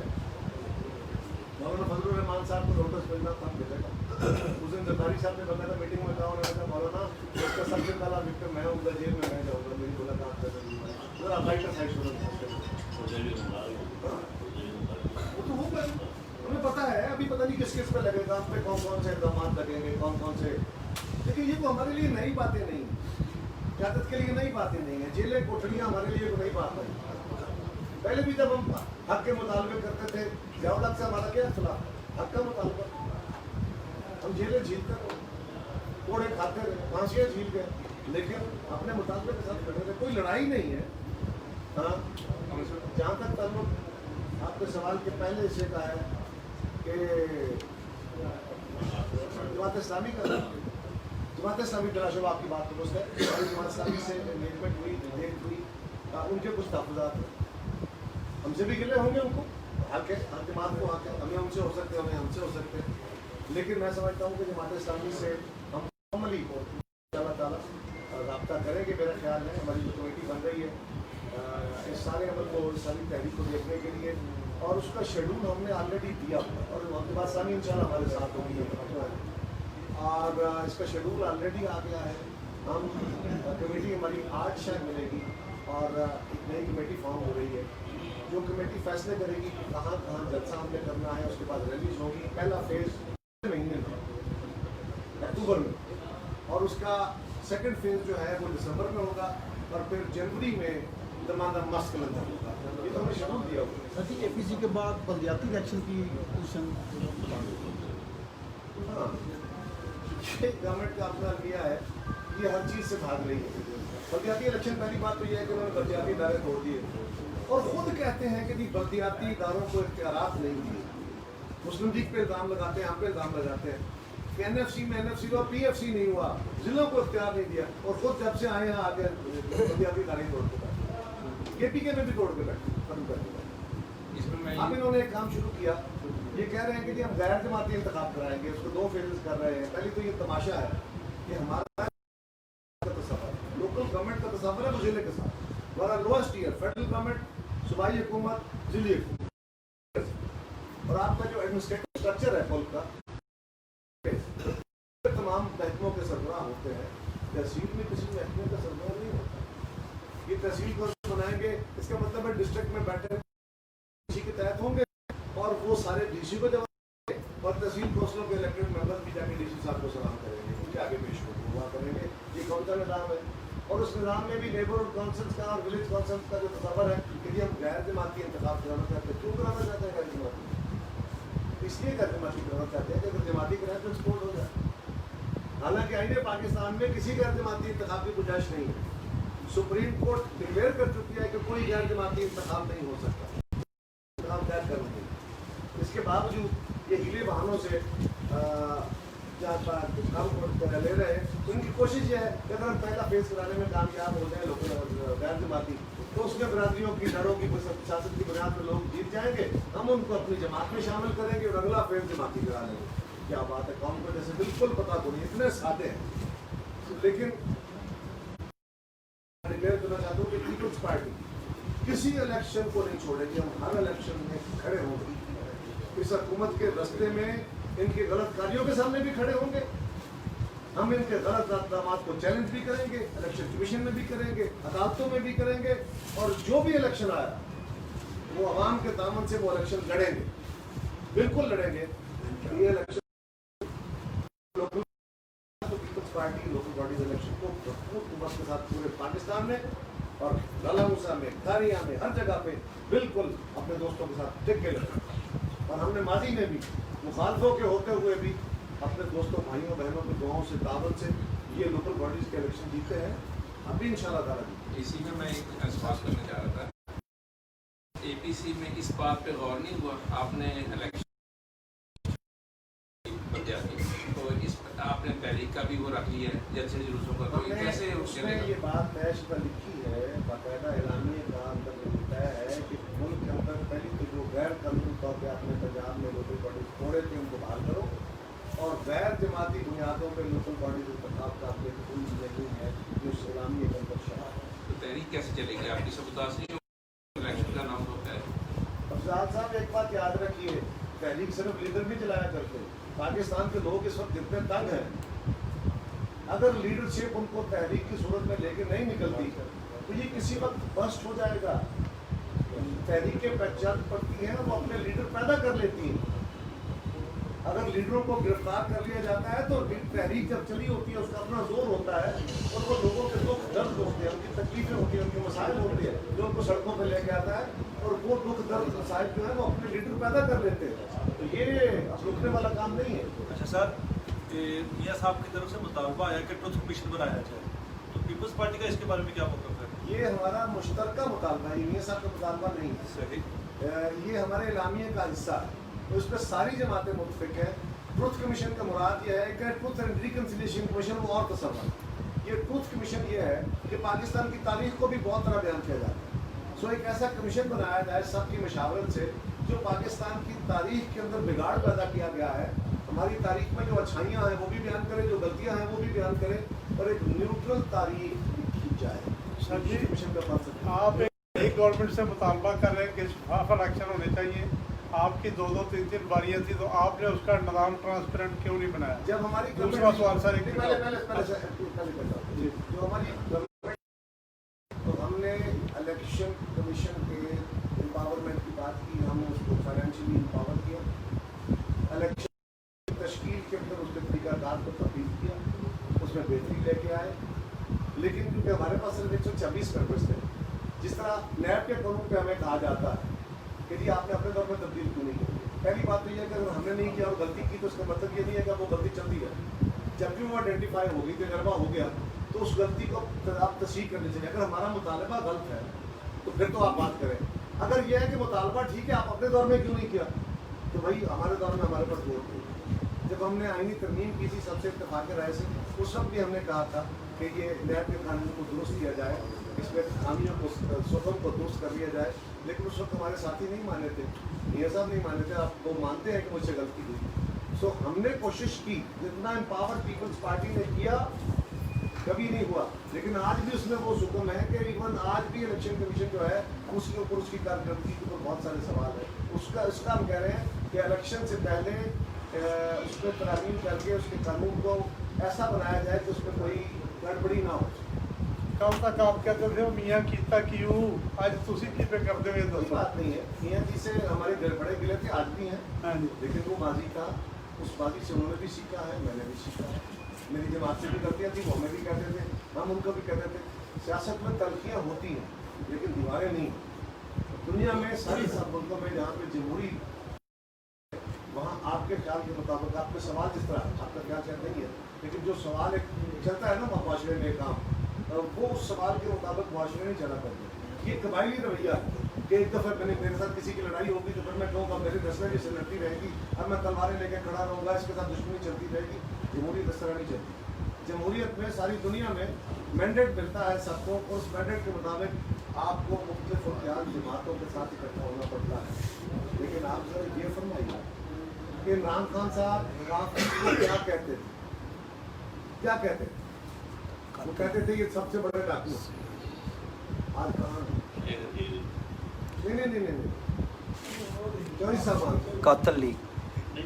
Speaker 1: मौलाना फजलुर रहमान साहब को नोटिस मिलना था मिलेगा। उस दिन जरदारी साहब ने बताया था मीटिंग में, कहा उन्होंने कहा मौलाना इसका सबसे पहला विक्टिम मैं हूँ, जेल में मैं जाऊँगा, मेरी मुलाकात कर रही है अप्लाई का साइड वो तो होगा, हमें पता है। अभी पता नहीं किस किस पे लगेगा, आप पे कौन कौन से इल्ज़ाम लगेंगे, कौन कौन से, लेकिन ये तो हमारे लिए नई बातें नहीं, क़यादत के लिए नई बातें नहीं है। जेलें कोठरियाँ हमारे लिए कोई नई बात नहीं। पहले भी जब हम हक के मुतालबे करते थे, ज़ियाउल हक से हमारा क्या खिलाफ, हक का मुतालबा, हम जेलें झील कर कोड़े खाते रहे, फांसियाँ झील गए, लेकिन अपने मुतालबे के साथ खड़े थे, कोई लड़ाई नहीं है। हाँ, जहाँ तक ताल्लुक आपके सवाल के पहले हिस्से का है कि जमात इस्लामी का, जमात इस्लामी तलाशो आपकी बात दुरुस्त है। जमात इस्लामी से एंगेजमेंट हुई, भेंट हुई, उनके कुछ तहफ़्फ़ुज़ात हमसे भी गिले होंगे, उनको हक है, अहतमाद को हक है, हमें उनसे हो सकते हैं, हमें हमसे हो सकते हैं, लेकिन मैं समझता हूँ कि जमात इस्लामी से हम अमली को अल्लाह ताला रब्ता करेंगे। मेरा ख्याल है हमारी जो कमेटी बन रही है इस सारे अमल को, सारी तहरीक को देखने के लिए, और उसका शेड्यूल हमने ऑलरेडी दिया हुआ, और वक्त बाद सानी इंशाल्लाह हमारे साथ होगी, और इसका शेड्यूल ऑलरेडी आ गया है। हम कमेटी हमारी 8 शायद मिलेगी, और एक नई कमेटी फॉर्म हो रही है, जो कमेटी फैसले करेगी कि कहाँ कहाँ जलसा हमने करना है। उसके बाद रिलीज होगी, पहला फेज़ महीने में अक्टूबर में, और उसका सेकंड फेज़ जो है वो दिसंबर में होगा, और फिर जनवरी में दरमाना मस्त कलंदर होगा। ये तो हमें शेड्यूल दिया हुआ है।
Speaker 3: साथ ही APC के बाद बलदियाती इलेक्शन की पोजीशन,
Speaker 1: हाँ, ये गवर्नमेंट का अपना लिया है, ये हर चीज़ से भाग रही है। बल्दियाती इलेक्शन, पहली बात तो ये है कि उन्होंने बल्दियाती इदारे तोड़ दिए, और ख़ुद कहते हैं कि जी बल्दियाती इदारों को इख्तियारात नहीं दिए। मुस्लिम लीग पे इल्ज़ाम लगाते हैं, हम पे इल्ज़ाम लगाते हैं कि NFC में NFC हुआ, PFC नहीं हुआ, ज़िलों को इख्तियार नहीं दिया, और ख़ुद जब से आए हैं आगे बल्दियाती इदारे तोड़ के बैठे, KPK में भी तोड़ के बैठे, खत्म कर दिया। अब इन्होंने एक काम शुरू किया, ये कह रहे हैं कि जी हम गैर जमाती इंतखाब कराएंगे, उसको 2 फेजेस कर रहे हैं। पहले तो ये तमाशा है कि हमारा लोकल गवर्नमेंट का तस्वर है, वो जिले के साथ, हमारा लोएस्ट ईयर फेडरल गवर्नमेंट, सूबाई हुकूमत, जिली हुकूमत, और आपका जो एडमिनिस्ट्रेटिव स्ट्रक्चर है मुल्क का, तमाम महकमों के सरबराह होते हैं। तहसील में किसी महकमे का सरबराह नहीं होता। ये तहसील को बनाएंगे, इसका मतलब है डिस्ट्रिक्ट में बैठे किसी के तहत होंगे, और वो सारे DC को जवाब देंगे, और तहसील कौंसलों के इलेक्टेड मेंबर्स भी जाके DC साहब को सलाम करेंगे, उनके आगे पेश हुआ करेंगे। ये कौन सा निज़ाम है? और उस निज़ाम में भी नेबरहुड काउंसिल्स का और विलेज काउंसिल्स का जो तस्वर है कि हम गैर जमाती इंतखाब कराना चाहते हैं। क्यों कराना चाहते हैं गैर जमाती? इसलिए गैर जमाती कराना चाहते हैं कि अगर जमाती कराए तो एक्सपोर्ट हो जाए। हालांकि आईने पाकिस्तान में किसी गैर जमाती इंतखाब की गुंजाइश नहीं है। सुप्रीम कोर्ट डिक्लेयर कर चुकी है कि कोई गैर जमाती इंतखाब नहीं हो सकता, इंतखाब तय कर रही है। इसके बावजूद ये हीले बहानों से काम ले रहे हैं। तो उनकी कोशिश ये है कि अगर हम पहला फेज कराने में कामयाब हो जाए लोग गैर जमाती, तो उसमें बरादरियों की डरों की सियासत की बुनियाद पर लोग जीत जाएंगे, हम उनको अपनी जमात में शामिल करेंगे और अगला फेज जमाती करा लेंगे। क्या बात है, कौम को जैसे बिल्कुल पता को नहीं, इतने सादे हैं। लेकिन मैं कहना चाहता हूँ कि पीपल्स पार्टी किसी इलेक्शन को नहीं छोड़ेगी, हम हर इलेक्शन में खड़े होंगे। इस हुकूमत के रास्ते में इनके गलत कार्यों के सामने भी खड़े होंगे, हम इनके गलत इक़दाम को चैलेंज भी करेंगे, इलेक्शन कमीशन में भी करेंगे, अदालतों में भी करेंगे, और जो भी इलेक्शन आया वो आवाम के दामन से वो इलेक्शन लड़ेंगे, बिल्कुल लड़ेंगे। ये election Peoples Party local bodies election को भरपूर हुकूमत के साथ पूरे पाकिस्तान में और गलामूसा में, खारिया में, हर जगह पे बिल्कुल अपने दोस्तों के साथ टिक के लड़े। और हमने माजी में भी मुखालफों के होते हुए भी अपने दोस्तों भाइयों बहनों के दुआओं से ताबन से ये लोकल बॉडीज के इलेक्शन जीते हैं, अभी इंशाल्लाह ताला जीते।
Speaker 4: इसी में मैं एक सवाल करना चाह रहा था, एपीसी में इस बात पे गौर नहीं हुआ, आपने इलेक्शन तो इस आपने तहरीक का भी वो रख लिया है जलसे जुलूसों का, तो कैसे
Speaker 1: उसमें ये बात तैश पर लिखी है, बाकायदा एलानिए का अंदर लिखा है कि मुल्क के अंदर पहली तो जो गैर कानूनी तौर पर आपने पंजाब में लोकल बॉडीज तोड़े थे उनको बहाल करो, और गैर जमाती बुनियादों पर लोकल बॉडीज इंतखाब का आपने कोई नहीं है जो सलामी के अंदर शराब है।
Speaker 4: तो तहरीक कैसे चलेगी आपकी सबूत से इलेक्शन का नाम होता है।
Speaker 1: अफजाल साहब एक बात याद रखिए, तहरीक सिर्फ लीडर भी चलाया करते, पाकिस्तान के लोग इस वक्त जितने तंग हैं, अगर लीडरशिप उनको तहरीक की सूरत में लेके नहीं निकलती तो ये किसी वक्त बस्ट हो जाएगा। तहरीकें पहचान पड़ती हैं, वो अपने लीडर पैदा कर लेती हैं। अगर लीडरों को गिरफ्तार कर लिया जाता है तो तहरीक जब चली होती है उसका अपना जोर होता है, और वो लोगों के दुख दर्द होते हैं, उनकी तकलीफें होती हैं, उनके मसाइल होते हैं जो उनको सड़कों पर लेके आता है, और वो दुख दर्द मसाइल जो है वो अपने लीडर पैदा कर लेते हैं। तो ये अब रुकने वाला काम नहीं है।
Speaker 5: अच्छा सर, मियां साहब की तरफ से मुतालबा आया कि ट्रुथ कमीशन बनाया जाए, तो पीपल्स पार्टी का इसके बारे में क्या मौक़िफ़ है?
Speaker 1: ये हमारा मुश्तरका मुतालबा है, मियां साहब का मुतालबा नहीं है।
Speaker 5: सही,
Speaker 1: ये हमारे एलामिये का हिस्सा है, तो इस पर सारी जमातें मुतफिक हैं। ट्रुथ कमीशन का मुराद ये है कि ट्रुथ एंड रिकन्सिलिएशन कमीशन वो और तस्वर। ये ट्रुथ कमीशन ये है कि पाकिस्तान की तारीख को भी बहुत तरह बयान किया जाता है। सो एक ऐसा कमीशन बनाया जाए सबकी मशावरत से, जो पाकिस्तान की तारीख के अंदर बिगाड़ पैदा किया गया है, हमारी तारीख में जो अच्छाइयाँ हैं वो भी बयान करे, जो गलतियाँ हैं वो भी बयान करे, और एक न्यूट्रल तारीख लिखी जाए।
Speaker 6: सर जी,
Speaker 1: कमीशन का मकसद
Speaker 6: आप एक गवर्नमेंट से मुतालबा कर रहे हैं कि शफाफ इलेक्शन होने चाहिए, आपकी 2-2, 3-3 बारियाँ थी, तो आपने उसका निज़ाम ट्रांसपेरेंट क्यों नहीं बनाया?
Speaker 1: जब हमारी
Speaker 6: दूसरा सवाल सर, एक
Speaker 1: जो हमारी गवर्नमेंट, तो हमने इलेक्शन कमीशन के एम्पावरमेंट की बात की, हमने उसको फाइनेंशियली एम्पावर किया, इलेक्शन तश्कील के अंदर उसके तरीकाकार को तब्दील किया, उसमें बेहतरी लेके आए। लेकिन क्योंकि हमारे पास सिर्फ 126 मेंबर्स थे, जिस तरह नैब के कानून पे हमें कहा जाता है कि जी आपने अपने दौर में तब्दील क्यों नहीं की। पहली बात तो ये है कि अगर हमने नहीं किया और गलती की तो उसका मतलब ये नहीं है कि वो गलती चलती है। जब भी वो आइडेंटिफाई हो गई, तजर्बा हो गया, तो उस गलती को आप तस्दीक करनी चाहिए। अगर हमारा मुतालबा गलत है तो फिर तो आप बात करें। अगर ये है कि मुतालबा ठीक है, आप अपने दौर में क्यों नहीं किया, तो भाई हमारे दौर में हमारे पास वोट नहीं। जब हमने आईनी तरमीम की थी सबसे इत्तेफाक राय से, उस वक्त भी हमने कहा था कि ये नैब के कानून को दुरुस्त किया जाए, इसमें खामियों को सुखम को दुरुस्त कर लिया जाए, लेकिन उस वक्त हमारे साथी नहीं माने थे, मियां साहब नहीं माने थे। आप वो मानते हैं कि मुझसे गलती हुई। सो हमने कोशिश की, जितना एम्पावर पीपल्स पार्टी ने किया कभी नहीं हुआ, लेकिन आज भी उसमें वो हुक्म है कि इवन आज भी इलेक्शन कमीशन जो है उसके ऊपर उसकी कारकर्दगी के ऊपर बहुत सारे सवाल है। उसका हम कह रहे हैं कि इलेक्शन से पहले उस पर तरामीम करके उसके कानून को ऐसा बनाया जाए कि उसमें कोई गड़बड़ी ना हो।
Speaker 6: कल तक आप कहते थे मियाँ कीता क्यों, आज तुसी की पे करते हुए
Speaker 1: कोई बात नहीं है, मियाँ जी से हमारे घर बड़े गिले थे, आज भी हैं।
Speaker 6: हाँ जी,
Speaker 1: लेकिन वो माजी था, उस माजी से उन्होंने भी सीखा है, मैंने भी सीखा है। मेरी जमात से भी गलतियाँ थी, वो हमें भी कहते थे, हम उनको भी कहते थे। सियासत में तलखियाँ होती हैं लेकिन दीवारें नहीं। दुनिया में सारी सब मुल्कों में जहाँ पे जमहूरी, वहाँ आपके ख्याल के मुताबिक आपके सवाल जिस तरह आपका ख्याल शायद नहीं है, लेकिन जो सवाल एक चलता है ना मुआशरे में काम, वो उस सवाल के मुताबिक मुआशरे नहीं चला करते। ये कबायली रवैया है। کہ ایک دفعہ میرے ساتھ کسی کی لڑائی ہوگی تو پھر میں کہوں گا میرے دستہ بھی سے لڑتی رہے گی، اب میں تلواریں لے کے کھڑا رہوں گا، اس کے ساتھ دشمنی چلتی رہے گی. جمہوریت اس طرح نہیں چلتی. جمہوریت میں ساری دنیا میں مینڈیٹ ملتا ہے سب کو، اور اس مینڈیٹ کے مطابق آپ کو مختلف اختیار جماعتوں کے ساتھ اکٹھا ہونا پڑتا ہے. لیکن آپ ذرا یہ فرمائیے کہ عمران خان صاحب کو کیا کہتے تھے؟ کیا کہتے تھے؟ وہ کہتے تھے یہ سب سے بڑے ڈاکو. آج کہاں؟ نہیں چوری سامان
Speaker 3: قاتل لیگ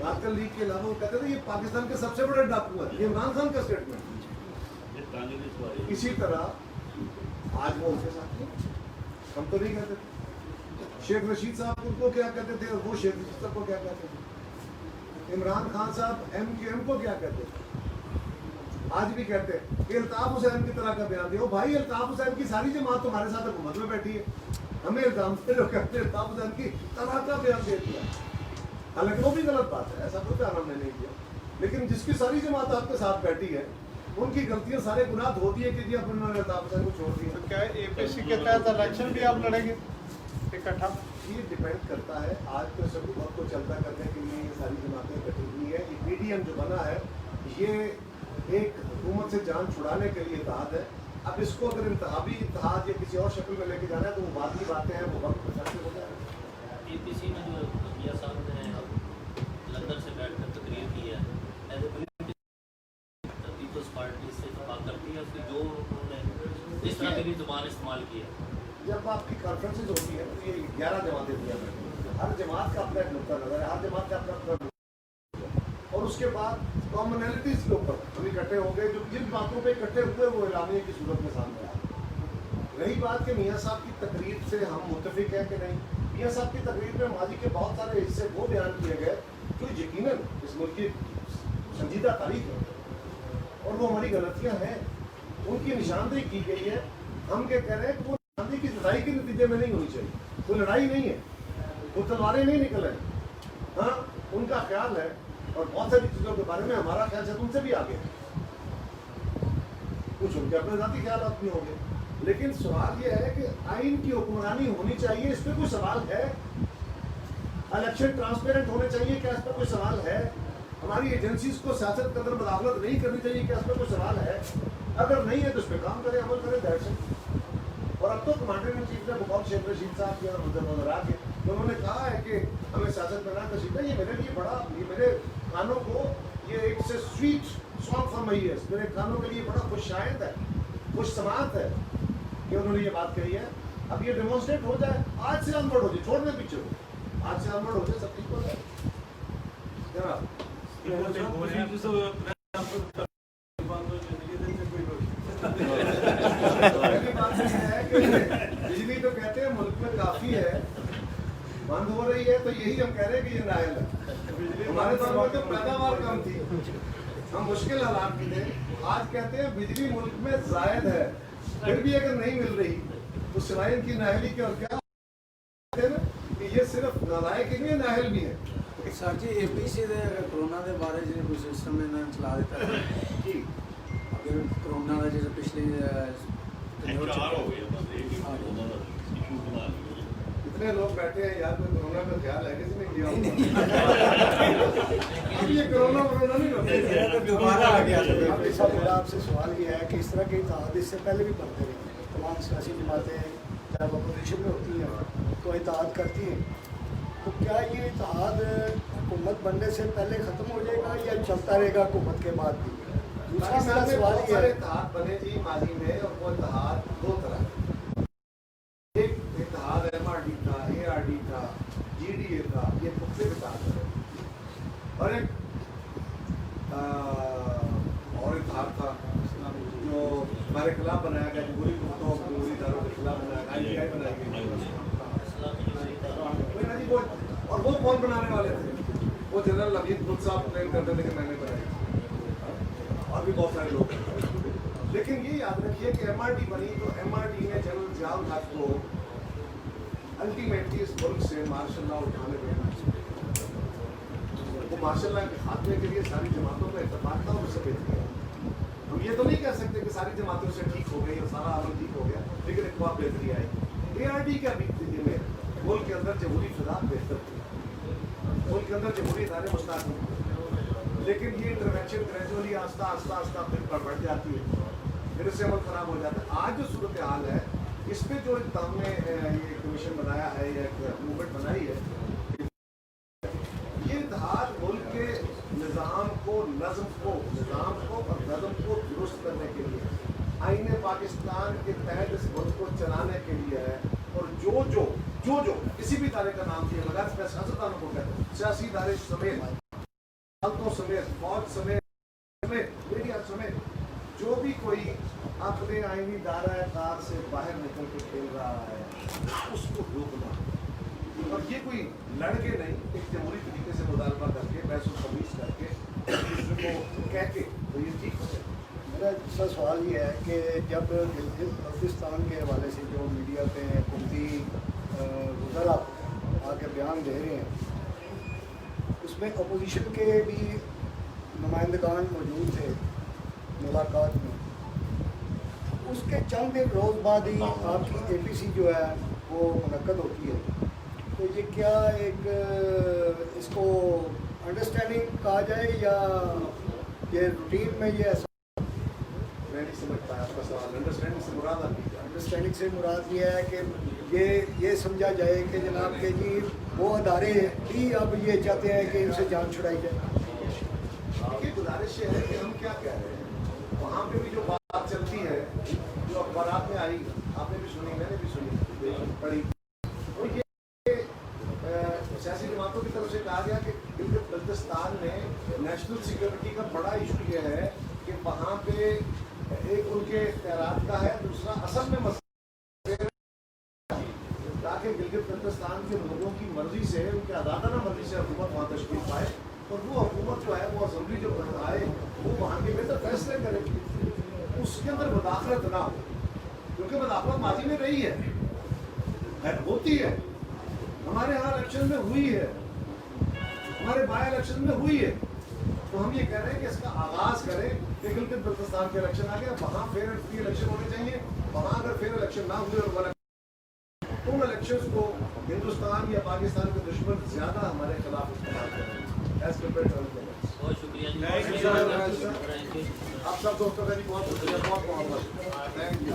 Speaker 1: قاتل لیگ کے علاوہ وہ کہتے تھے یہ پاکستان کے سب سے بڑے ڈاکو ہے. یہ عمران خان کا اسٹیٹمنٹ. اسی طرح آج وہ ان کے ساتھ تھے، ہم تو نہیں کہتے تھے. شیخ رشید صاحب ان کو کیا کہتے تھے اور وہ شیخ رشید صاحب کو کیا کہتے تھے. عمران خان صاحب MQM کو کیا کہتے تھے. آج بھی کہتے ہیں کہ الطاف حسین کی طرح کا بیان دیا. بھائی الطاف حسین کی ساری جماعت تمہارے ساتھ حکومت میں بیٹھی ہے، ہمیں الزام سے جو کہتے ہیں الطاف حسین کی طرح کا بیان دے دیا. حالانکہ وہ بھی غلط بات ہے، ایسا کوئی بیان ہم نے نہیں کیا. لیکن جس کی ساری جماعت آپ کے ساتھ بیٹھی ہے ان کی غلطیاں سارے گناہ دھوتی ہے کہ جی اب انہوں نے الطاف حسین کو چھوڑ دیا.
Speaker 6: تو کیا APC کے تحت الیکشن بھی آپ لڑیں گے اکٹھا؟
Speaker 1: یہ ڈیپینڈ کرتا ہے. آج تو سب وقت کو چلتا کرنے کے لیے یہ ساری جماعتیں اکٹھی ہوئی ہے. یہ PDM جو بنا ہے یہ ایک حکومت سے جان چھڑانے کے لیے اتحاد ہے. اب اس کو اگر انتخابی اتحاد یا کسی اور شکل میں لے کے جانا ہے تو وہ بعد کی باتیں ہیں، وہ وقت پر ہو جائے گا.
Speaker 2: APC میں جو میاں صاحب نے لندن سے بیٹھ کر تقریر کی ہے، ایز اے پیپلز پارٹی سے اتفاق کرتی ہے اس کی جو انہوں نے اس طرح کی بھی زبان استعمال کی ہے.
Speaker 1: جب آپ کی کانفرنسز ہوتی ہیں تو یہ 11 جماعتیں دیا کرتی ہیں. ہر جماعت کا اپنا ایک نقطہ نظر ہے، ہر جماعت کا اپنا اپنا، اور اس کے بعد کامنالٹیز کے اوپر ہم اکٹھے ہو گئے. جو جن باتوں پہ اکٹھے ہوئے وہ اعلامیہ کی صورت میں سامنے آئے. رہی بات کہ میاں صاحب کی تقریر سے ہم متفق ہیں کہ نہیں، میاں صاحب کی تقریر میں ماضی کے بہت سارے حصے وہ بیان کیے گئے جو یقیناً اس ملک کی سنجیدہ تاریخ ہے اور وہ ہماری غلطیاں ہیں، ان کی نشاندہی کی گئی ہے. ہم کیا کہہ رہے ہیں کہ وہ نشاندہی کی لڑائی کے نتیجے میں نہیں ہونی چاہیے. وہ لڑائی نہیں ہے، وہ تلواریں نہیں نکل رہی. ہاں ان کا خیال ہے اور بہت ساری چیزوں کے بارے میں ہمارا خیال ہے ان سے بھی آگے ہے. کچھ ان کے اپنے ذاتی خیالات بھی ہوں گے، لیکن سوال یہ ہے کہ آئین کی حکمرانی ہونی چاہیے. اس پہ کوئی سوال ہے؟ الیکشن ٹرانسپیرنٹ ہونے چاہیے، کیا اس پہ کوئی سوال ہے؟ ہماری ایجنسیز کو سیاست کے اندر مداخلت نہیں کرنی چاہیے، کیا اس پہ کوئی سوال ہے؟ اگر نہیں ہے تو اس پہ کام کریں، عمل کریں. That's it. اور اب تو کمانڈر ان چیف نے بہت شیخ رشید صاحب کے اور وزراء کے انہوں نے کہا ہے کہ ہمیں سیاست میں نہ کشیدہ. یہ میرے لیے بڑا، یہ میرے کانوں کو یہ ایک سے سویٹ سانگ فرمائی ہے، میرے کانوں کے لیے بڑا خوش شائد ہے، خوش سماعت ہے کہ انہوں نے یہ بات کہی ہے. اب یہ ڈیمونسٹریٹ ہو جائے، آج سے انورڈ ہو جائے، چھوڑ دیں پیچھے، آج سے انورڈ ہو جائے، سب ٹھیک ہو جائے. جناب بجلی تو کہتے ہیں ملک میں کافی ہے، بند ہو رہی ہے تو یہی ہم کہہ رہے ہیں کہ یہ نااہل ہے. ہمارے دور میں تو پیداوار کم تھی، ہم مشکل حالات کی تھے. آج کہتے ہیں بجلی ملک میں زائد ہے، پھر بھی اگر نہیں مل رہی تو سوائے ان کی نااہلی کے اور کیا کہ یہ صرف نالائق ہی نہیں ہے، نااہل بھی ہے.
Speaker 3: سر جی APC دے کرونا دے بارے جی کوئی سسٹم نے چلا دیتا ہے
Speaker 1: جی
Speaker 3: اگر کرونا کا جیسے پچھلی
Speaker 1: اتنے لوگ بیٹھے ہیں یار، کوئی کرونا کا خیال ہے کسی نے کیا؟ اب یہ کرونا نہیں ہوتا.
Speaker 3: دوبارہ آ گیا.
Speaker 7: میرا آپ سے سوال یہ ہے کہ اس طرح کے اتحاد اس سے پہلے بھی بڑھتے رہے ہیں. تمام سیاسی جماعتیں جب اپوزیشن میں ہوتی ہیں تو اتحاد کرتی ہیں، تو کیا یہ اتحاد حکومت بننے سے پہلے ختم ہو جائے گا یا چلتا رہے گا حکومت کے بعد بھی؟ دوسرا میرا سوال یہ ہے،
Speaker 1: اتحاد بنے جی ماضی میں، اور وہ اتحاد دو طرح ہے. ایک اتحاد MRD کا، ARD کا، GDA کا، یہ مختلف اتحاد ہے. اور ایک اور اتحاد تھا جو ہمارے خلاف بنایا گیا، جمہوری قوتوں جمہوری اداروں کے خلاف بنایا گیا، IPI بنائی گئی. اور وہ کون بنانے والے تھے؟ وہ جنرل نوید خود صاحب کلیم کرتے تھے کہ میں نے بنایا، اور بھی بہت سارے لوگ. لیکن یہ یاد رکھیے کہ MRD بنی تو MRD نے جنرل ضیاء الحق کو الٹیمیٹلی اس ملک سے مارشل لا اٹھانے دینا. وہ مارشل لا کے خاتمے کے لیے ساری جماعتوں کا اتفاق تھا اور اسے بھیج دیا. ہم یہ تو نہیں کہہ سکتے کہ ساری جماعتوں سے ٹھیک ہو گئی اور سارا عمل ٹھیک ہو گیا، لیکن ایک بہت بہتری آئی. ARD کا بھی میں मुल्क के अंदर जमहूरी फिजा बेहतर थी, मुल्क के अंदर जमहूरी इदारे मुस्तहकम, लेकिन ये इंटरवेंशन ग्रेजुअली आस्ता आस्ता आस्ता फिर बढ़ जाती है, फिर से अमल खराब हो जाता है। आज जो सूरत हाल है इस पे जो हमने ये कमीशन बनाया है या एक मूवमेंट बनाई है, ये इत्तेहाद मुल्क के निज़ाम को और नज़म को दुरुस्त करने के लिए, आईन पाकिस्तान के तहत इस मुल्क को चलाने के लिए है। और जो किसी भी इदारे का नाम दिए बगैर सियासतदानों को कहते हैं, सियासी इदारे समेत, हालतों समेत, फौज समेत, मीडिया समेत, जो भी कोई अपने आईनी दायरा कार से बाहर निकल के खेल रहा है उसको रोकना, और ये कोई लड़के नहीं, एक जमहूरी तरीके से मुतालबा करके बहस तमीज़ करके दूसरे को कह के तो ये ठीक हो जाए।
Speaker 7: मेरा दूसरा सवाल ये है कि जब गिलगित बल्तिस्तान के हवाले से जो मीडिया पे हुकूमती वज़रा आके बयान दे रहे हैं, उसमें अपोजिशन के भी नुमाइंदगान मौजूद थे मुलाकात में, उसके चंद एक रोज़ बाद ही आपकी APC जो है वो मुनक्कद होती है। तो ये क्या एक इसको अंडरस्टैंडिंग कहा जाए या ये रूटीन में ये ऐसा?
Speaker 1: मैं नहीं समझ पाया आपका सवाल। अंडरस्टैंडिंग से मुराद आपकी क्या है?
Speaker 7: अंडरस्टैंडिंग से मुराद ये है कि ये समझा जाए कि जनाब के जी वो अदारे भी अब ये चाहते हैं कि इनसे जान छुड़ाई जाए।
Speaker 1: ये गुजारिश है कि हम क्या कह रहे हैं, वहाँ पे भी जो बात चलती है, जो अखबारात में आई, आपने भी सुनी, मैंने भी सुनी, पढ़ी, तो ये सियासी जमातों की तरफ से कहा गया कि गिलगित बल्तिस्तान में नेशनल सिक्योरिटी का बड़ा इशू ये है कि वहाँ पे एक उनके इख्तियारात का है, दूसरा असम में मसला, ताकि गिलगित बल्तिस्तान के लोगों की मर्जी से, उनके आज़ादाना मर्जी से हुकूमत वहाँ तशकील पाए, और वो हुकूमत जो है वो असम्बली जो आए वो वहाँ के बेहतर फैसले करेगी, उसके अंदर मुदाखलत ना हो, क्योंकि मुदाखलत माजी में रही है, होती है, हमारे यहाँ इलेक्शन में हुई है, हमारे बाई इलेक्शन में हुई है। तो हम ये कह रहे हैं कि इसका आगाज़ करें कि गिलगित बल्तिस्तान के इलेक्शन आ गया, वहाँ फेयर एंड फ्री इलेक्शन होने चाहिए, वहाँ अगर फेयर इलेक्शन ना हुए और उन इलेक्शंस को हिंदुस्तान या पाकिस्तान के दुश्मन ज़्यादा हमारे खिलाफ इस्तेमाल करें एज कम्पेयर टू अदर।
Speaker 2: बहुत शुक्रिया जी।
Speaker 5: Thank you,
Speaker 1: आप सब दोस्तों का भी बहुत शुक्रिया, बहुत बहुत थैंक यू।